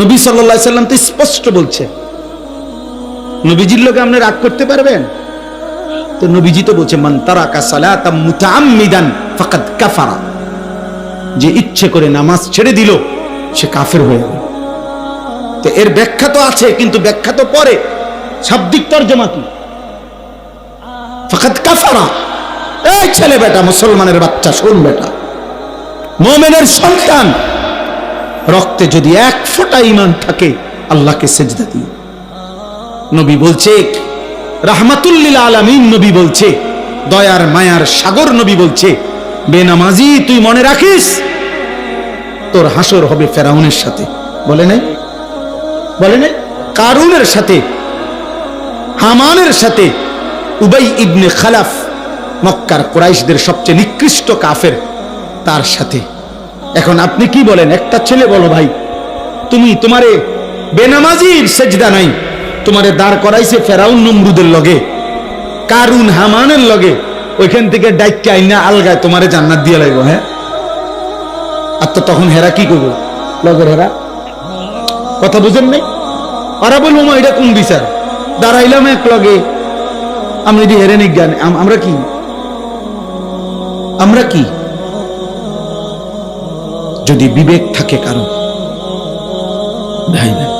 নবী সাল্লাল্লাহু আলাইহি সাল্লাম তো স্পষ্ট বলছে, নবীজির লোকে আপনি রাগ করতে পারবেন? তো নবীজি তো বলছে, মান তারাকা সালাতাম মুতাআম্মিদান ফাকাদ কাফারা, যে ইচ্ছে করে নামাজ ছেড়ে দিল সে কাফের হয়ে গেল। তো এর ব্যাখ্যা তো আছে, কিন্তু ব্যাখ্যা তো পরে, শাব্দিক তরজমা কি? ফাকাদ কাফারা, এই ছেলে বেটা, মুসলমানের বাচ্চা, শোন বেটা, মুমিনের সন্তান, রক্তে যদি এক ফোঁটা ঈমান থাকে আল্লাহকে সিজদা দিও। নবী বলছে, রাহমাতুল লিল আলামিন নবী বলছে, দয়ার মায়ার সাগর নবী বলছে, বেনামাজি তুই মনে রাখিস তোর হাসর হবে ফেরাউনের সাথে। বলে নাই? বলে নাই? কারুনের সাথে, হামানের সাথে, উবাই ইবনে খালাফ, মক্কার কুরাইশদের সবচেয়ে নিকৃষ্ট কাফের, তার সাথে। এখন আপনি কি বলেন? একটা ছেলে বলো, ভাই তুমি তোমারে বেনামাজির সেজদা নাই, তোমারে দাঁড় করাইছে ফেরাউন নমরুদের লগে, কারুন হামানের লগে, ওইখান থেকে ডাইক্কা আইনা আলগায় তোমারে জান্নাত দিয়ে লাগবে। হ্যাঁ, আর তো তখন হেরা কি করবো? লগের হেরা কথা বুঝেন নাই? ওরা বলবো এটা কোন বিচার? দাঁড়াইলাম এক লগে, আমি যদি হেরে নিক জ্ঞান, আমরা কি? আমরা কি? যদি বিবেক থাকে কারো, ভাই ভাই